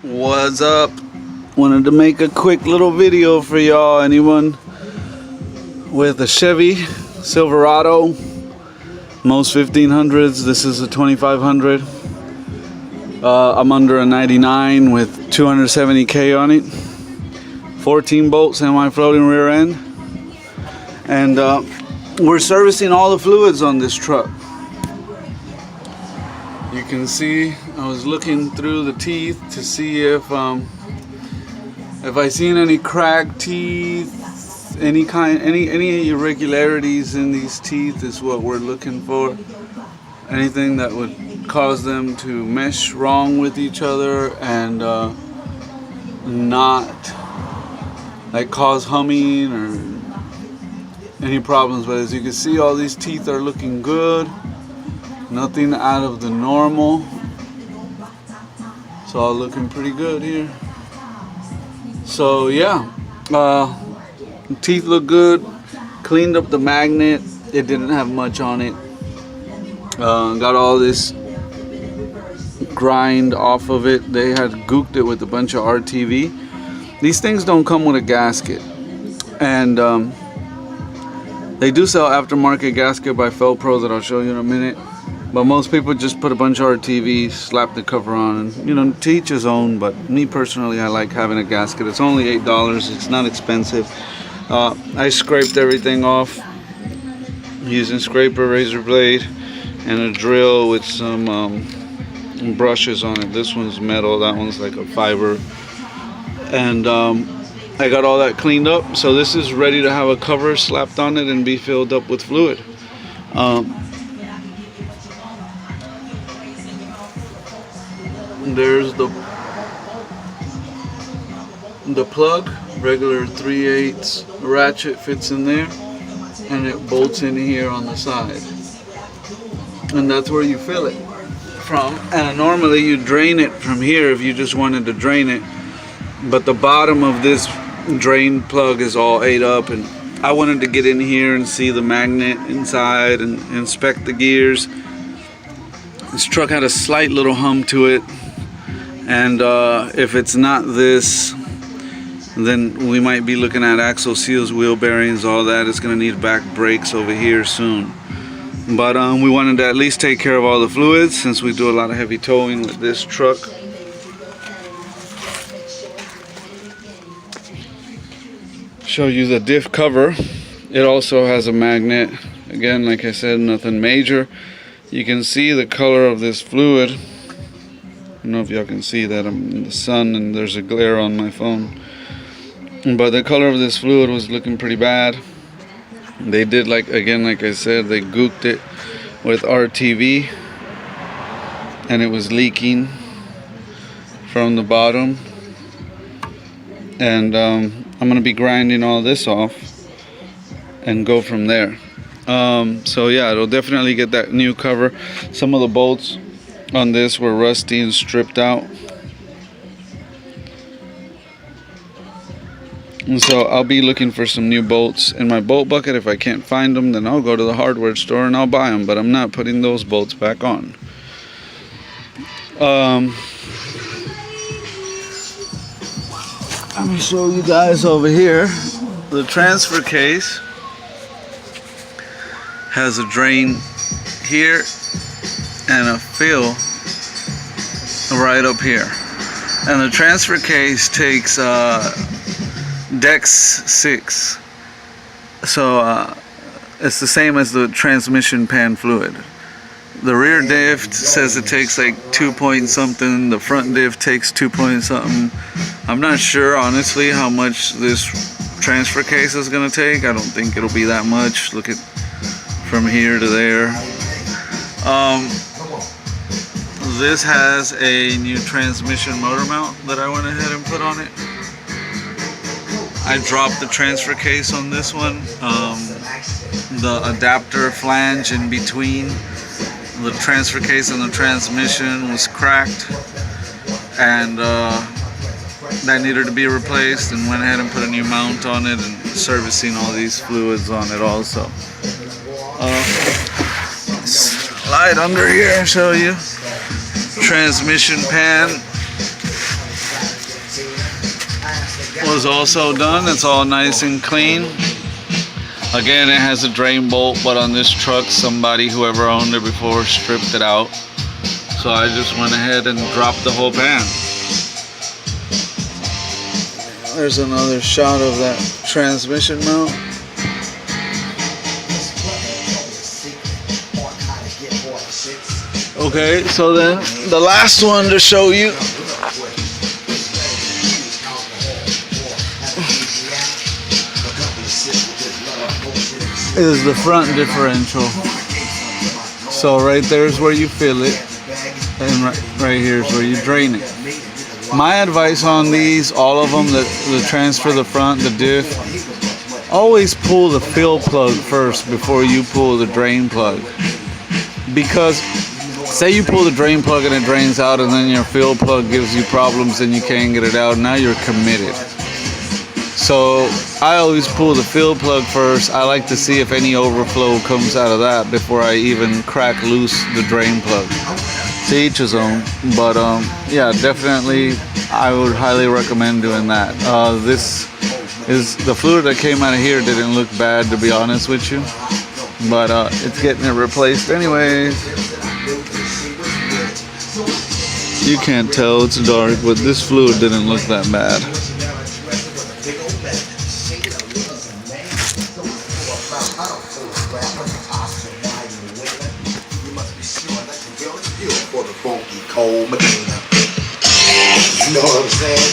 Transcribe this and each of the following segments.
What's up? Wanted to make a quick little video for y'all. Anyone with a Chevy Silverado, most 1500s, this is a 2500. I'm under a 99 with 270k on it, 14 bolt semi-floating rear end, and we're servicing all the fluids on this truck. You can see I was looking through the teeth to see if I seen any cracked teeth, any irregularities in these teeth is what we're looking for. Anything that would cause them to mesh wrong with each other and not like cause humming or any problems. But as you can see, all these teeth are looking good. Nothing out of the normal. It's all looking pretty good here. So yeah, teeth look good. Cleaned up the magnet. It didn't have much on it. Got all this grind off of it. They had gooked it with a bunch of RTV. These things don't come with a gasket, and they do sell aftermarket gasket by Felpro that I'll show you in a minute. But most people just put a bunch of RTV, slap the cover on, and, you know, to each his own. But me personally, I like having a gasket. It's only $8. It's not expensive. I scraped everything off using scraper, razor blade, and a drill with some brushes on it. This one's metal, that one's like a fiber. And I got all that cleaned up. So this is ready to have a cover slapped on it and be filled up with fluid. There's the plug, regular 3/8 ratchet fits in there, and it bolts in here on the side, and that's where you fill it from. And normally you drain it from here if you just wanted to drain it, but the bottom of this drain plug is all ate up, and I wanted to get in here and see the magnet inside and inspect the gears. This truck had a slight little hum to it, and if it's not this, then we might be looking at axle seals, wheel bearings, all that. It's gonna need back brakes over here soon. But we wanted to at least take care of all the fluids since we do a lot of heavy towing with this truck. Show you the diff cover. It also has a magnet. Again, like I said, nothing major. You can see the color of this fluid. I don't know if y'all can see that. I'm in the sun and there's a glare on my phone. But the color of this fluid was looking pretty bad. They did, like I said, they gooked it with RTV, and it was leaking from the bottom. And I'm gonna be grinding all this off and go from there. So yeah, it'll definitely get that new cover. Some of the bolts on this were rusty and stripped out, and so I'll be looking for some new bolts in my bolt bucket. If I can't find them, then I'll go to the hardware store and I'll buy them, but I'm not putting those bolts back on. Let me show you guys over here. The transfer case has a drain here and a fill right up here, and the transfer case takes Dex 6, so it's the same as the transmission pan fluid. The rear diff says it takes like 2 point something, the front diff takes 2 point something. I'm not sure honestly how much this transfer case is gonna take. I don't think it'll be that much. Look at from here to there. This has a new transmission motor mount that I went ahead and put on it. I dropped the transfer case on this one. The adapter flange in between the transfer case and the transmission was cracked, and that needed to be replaced, and went ahead and put a new mount on it and servicing all these fluids on it also. Slide under here and show you. Transmission pan was also done. It's all nice and clean. Again, it has a drain bolt, but on this truck, somebody, whoever owned it before, stripped it out. So I just went ahead and dropped the whole pan. There's another shot of that transmission mount. Okay, so then the last one to show you is the front differential. So right there is where you fill it, and right here is where you drain it. My advice on these, all of them, the transfer, the front, the diff, always pull the fill plug first before you pull the drain plug. Because say you pull the drain plug and it drains out, and then your fill plug gives you problems and you can't get it out, now you're committed. So I always pull the fill plug first. I like to see if any overflow comes out of that before I even crack loose the drain plug. To each his own, but yeah, definitely I would highly recommend doing that. This is the fluid that came out of here didn't look bad, to be honest with you, but it's getting it replaced anyways. You can't tell, it's dark, but this fluid didn't look that bad. Cold Medina. You know what I'm saying?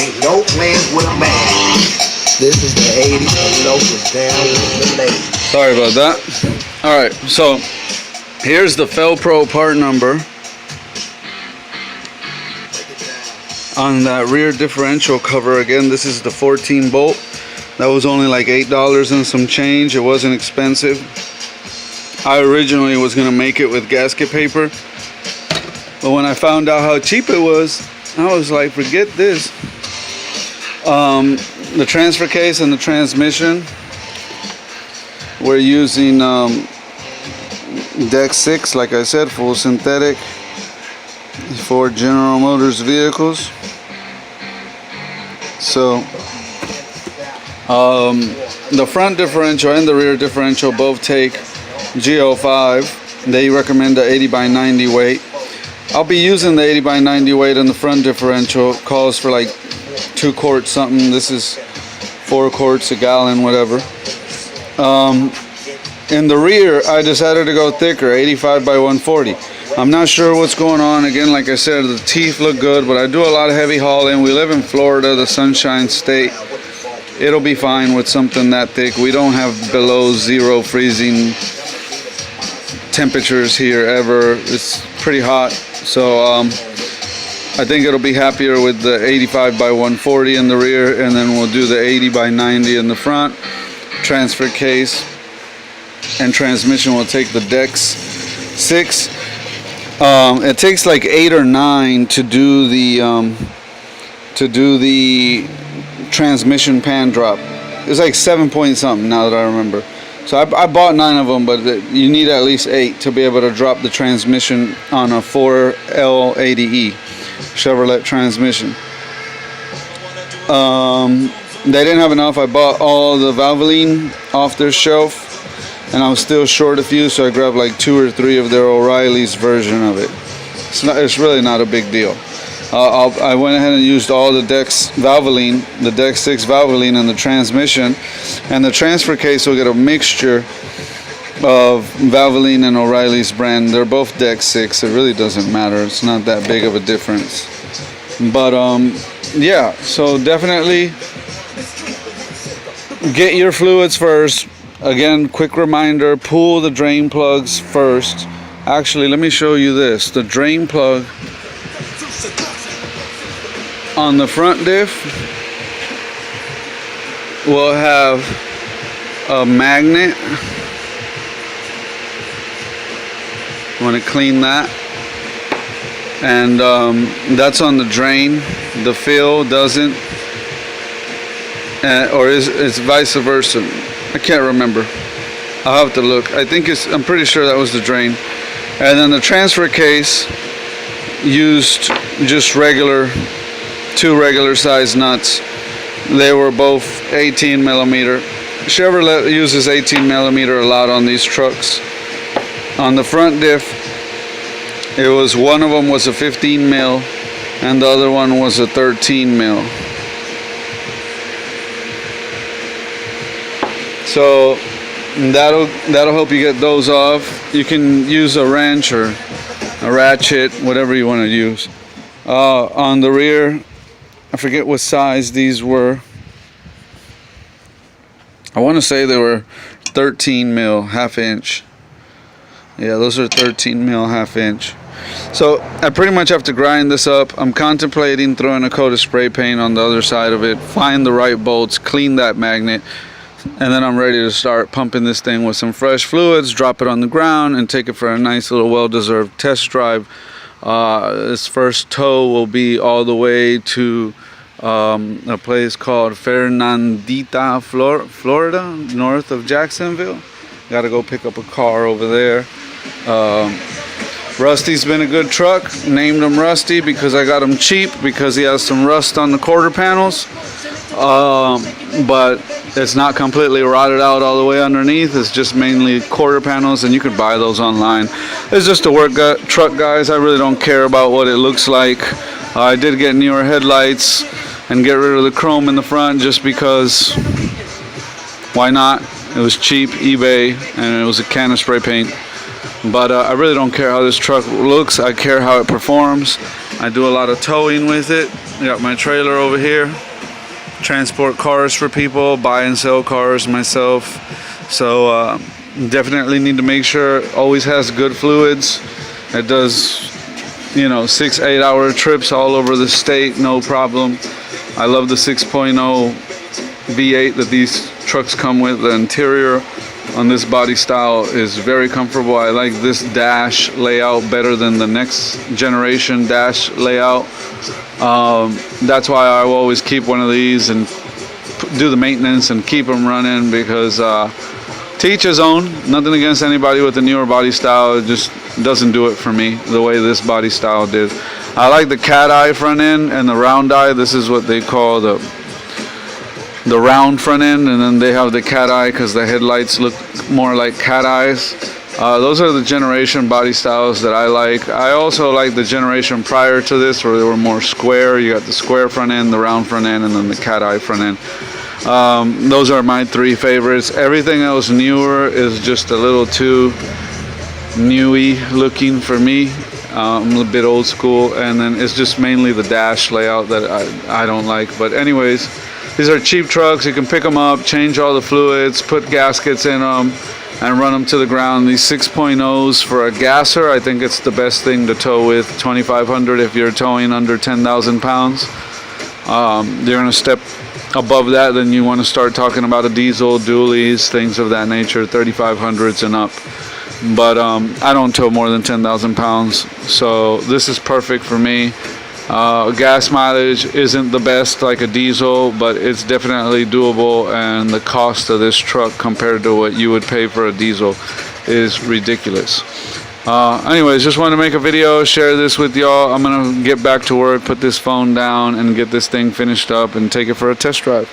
Ain't no plans with a man. This is the 80s and locals down with the ladies. Sorry about that. Alright, so here's the Felpro part number on that rear differential cover. Again, this is the 14 bolt. That was only like $8 and some change. It wasn't expensive. I originally was going to make it with gasket paper, but when I found out how cheap it was, I was like, forget this. The transfer case and the transmission, we're using deck 6, like I said, full synthetic for General Motors vehicles. So the front differential and the rear differential both take GO5. They recommend the 80/90 weight. I'll be using the 80/90 weight on the front differential. Calls for like 2 quarts something. This is 4 quarts, a gallon, whatever. In the rear, I decided to go thicker, 85/140. I'm not sure what's going on. Again, like I said, the teeth look good, but I do a lot of heavy hauling. We live in Florida, the Sunshine State. It'll be fine with something that thick. We don't have below 0 freezing temperatures here ever. It's pretty hot, so I think it'll be happier with the 85/140 in the rear, and then we'll do the 80/90 in the front. Transfer case and transmission will take the Dex 6. It takes like 8 or 9 to do the transmission pan drop. It's like 7 point something now that I remember. So I bought 9 of them, but you need at least 8 to be able to drop the transmission on a 4L80E Chevrolet transmission. They didn't have enough. I bought all the Valvoline off their shelf, and I was still short a few, so I grabbed like 2 or 3 of their O'Reilly's version of it. It's really not a big deal. I went ahead and used all the Dex Valvoline, the Dex 6 Valvoline in the transmission, and the transfer case will get a mixture of Valvoline and O'Reilly's brand. They're both Dex 6. It really doesn't matter. It's not that big of a difference. But yeah, so definitely get your fluids first. Again, quick reminder, pull the drain plugs first. Actually, let me show you this. The drain plug on the front diff will have a magnet. I want to clean that. And that's on the drain. The fill doesn't. Or it's vice versa. I can't remember. I'll have to look. I'm pretty sure that was the drain. And then the transfer case used just regular two regular size nuts. They were both 18 millimeter. Chevrolet uses 18 millimeter a lot on these trucks. On the front diff, it was one of them was a 15 mil and the other one was a 13 mil. So that'll help you get those off. You can use a wrench or a ratchet, whatever you want to use. On the rear, I forget what size these were. I want to say they were 13 mil, half inch. Yeah, those are 13 mil, half inch. So I pretty much have to grind this up. I'm contemplating throwing a coat of spray paint on the other side of it, find the right bolts, clean that magnet, and then I'm ready to start pumping this thing with some fresh fluids, drop it on the ground, and take it for a nice little well-deserved test drive. This first tow will be all the way to a place called Fernandita, Florida, north of Jacksonville. Got to go pick up a car over there. Rusty's been a good truck. Named him Rusty because I got him cheap because he has some rust on the quarter panels. But it's not completely rotted out all the way underneath. It's just mainly quarter panels, and you could buy those online. It's just a work truck, guys. I really don't care about what it looks like. I did get newer headlights and get rid of the chrome in the front just because why not? It was cheap, eBay, and it was a can of spray paint. But I really don't care how this truck looks. I care how it performs. I do a lot of towing with it. I got my trailer over here. Transport cars for people, buy and sell cars myself. So definitely need to make sure it always has good fluids. It does, 6-8 hour trips all over the state, no problem. I love the 6.0 V8 that these trucks come with. The interior on this body style is very comfortable. I like this dash layout better than the next generation dash layout. That's why I will always keep one of these and do the maintenance and keep them running, because to each his own. Nothing against anybody with the newer body style. It just doesn't do it for me the way this body style did. I like the cat eye front end and the round eye. This is what they call the round front end, and then they have the cat eye because the headlights look more like cat eyes. Those are the generation body styles that I like. I also like the generation prior to this where they were more square. You got the square front end, the round front end, and then the cat eye front end. Those are my three favorites. Everything else newer is just a little too newy looking for me. I'm a bit old school, and then it's just mainly the dash layout that I don't like. But anyways, these are cheap trucks. You can pick them up, change all the fluids, put gaskets in them, and run them to the ground. These 6.0s for a gasser, I think it's the best thing to tow with. 2,500 if you're towing under 10,000 pounds. You're going to step above that, then you want to start talking about a diesel, dualies, things of that nature, 3,500s and up. But I don't tow more than 10,000 pounds, so this is perfect for me. Gas mileage isn't the best like a diesel, but it's definitely doable, and the cost of this truck compared to what you would pay for a diesel is ridiculous. Anyways, just wanted to make a video, share this with y'all. I'm gonna get back to work, put this phone down, and get this thing finished up and take it for a test drive.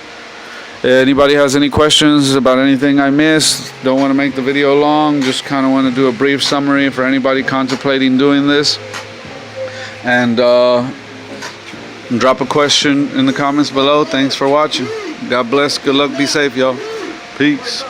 Anybody has any questions about anything I missed? Don't want to make the video long, just kind of want to do a brief summary for anybody contemplating doing this. And drop a question in the comments below. Thanks for watching. God bless. Good luck. Be safe, y'all. Peace.